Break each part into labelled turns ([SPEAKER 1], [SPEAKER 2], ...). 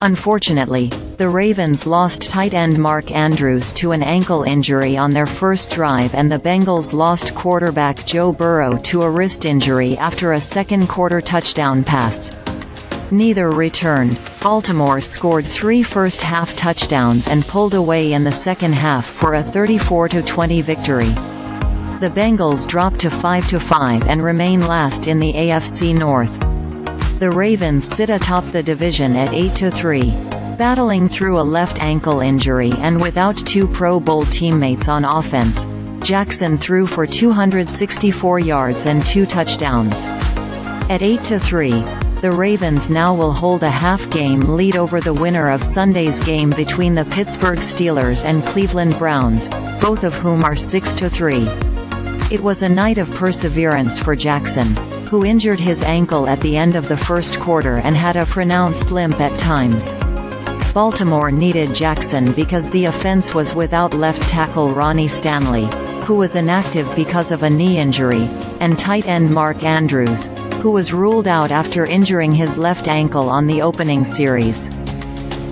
[SPEAKER 1] Unfortunately, the Ravens lost tight end Mark Andrews to an ankle injury on their first drive, and the Bengals lost quarterback Joe Burrow to a wrist injury after a second-quarter touchdown pass. Neither returned. Baltimore scored 3 first-half touchdowns and pulled away in the second half for a 34-20 victory. The Bengals dropped to 5-5 and remain last in the AFC North. The Ravens sit atop the division at 8-3. Battling through a left ankle injury and without 2 Pro Bowl teammates on offense, Jackson threw for 264 yards and 2 touchdowns. At 8-3, the Ravens now will hold a half-game lead over the winner of Sunday's game between the Pittsburgh Steelers and Cleveland Browns, both of whom are 6-3. It was a night of perseverance for Jackson, who injured his ankle at the end of the first quarter and had a pronounced limp at times. Baltimore needed Jackson because the offense was without left tackle Ronnie Stanley, who was inactive because of a knee injury, and tight end Mark Andrews, who was ruled out after injuring his left ankle on the opening series.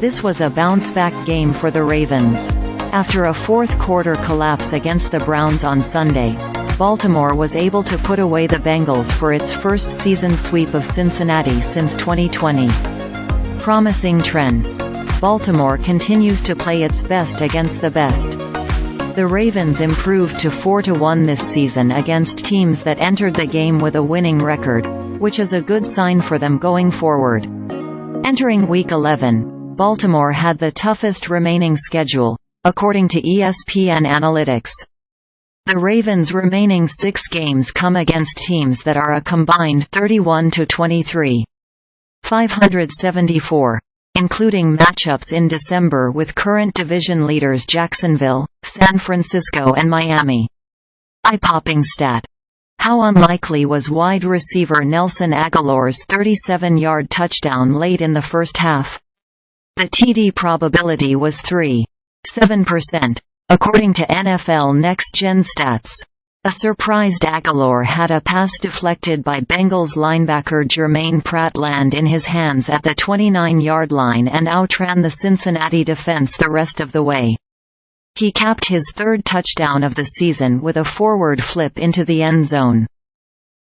[SPEAKER 1] This was a bounce-back game for the Ravens. After a fourth-quarter collapse against the Browns on Sunday, Baltimore was able to put away the Bengals for its first season sweep of Cincinnati since 2020. Promising trend. Baltimore continues to play its best against the best. The Ravens improved to 4-1 this season against teams that entered the game with a winning record, which is a good sign for them going forward. Entering Week 11, Baltimore had the toughest remaining schedule, according to ESPN Analytics. The Ravens' remaining 6 games come against teams that are a combined 31-23. 574, including matchups in December with current division leaders Jacksonville, San Francisco and Miami. Eye-popping stat. How unlikely was wide receiver Nelson Agholor's 37-yard touchdown late in the first half? The TD probability was 3.7%. According to NFL Next Gen Stats. A surprised Agholor had a pass deflected by Bengals linebacker Germaine Pratt land in his hands at the 29-yard line and outran the Cincinnati defense the rest of the way. He capped his 3rd touchdown of the season with a forward flip into the end zone.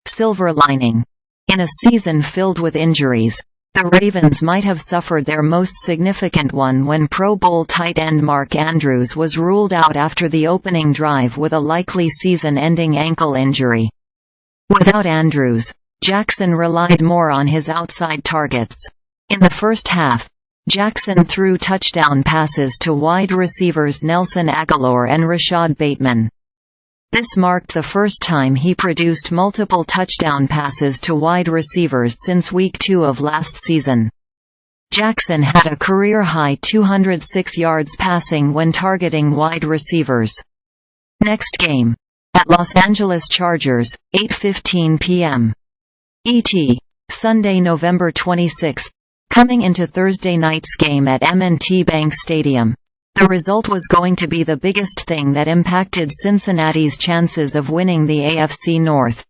[SPEAKER 1] Silver lining. In a season filled with injuries, the Ravens might have suffered their most significant one when Pro Bowl tight end Mark Andrews was ruled out after the opening drive with a likely season-ending ankle injury. Without Andrews, Jackson relied more on his outside targets. In the first half, Jackson threw touchdown passes to wide receivers Nelson Agholor and Rashod Bateman. This marked the first time he produced multiple touchdown passes to wide receivers since Week 2 of last season. Jackson had a career-high 206 yards passing when targeting wide receivers. Next game. At Los Angeles Chargers, 8:15 p.m. ET. Sunday, November 26, coming into Thursday night's game at M&T Bank Stadium. The result was going to be the biggest thing that impacted Cincinnati's chances of winning the AFC North.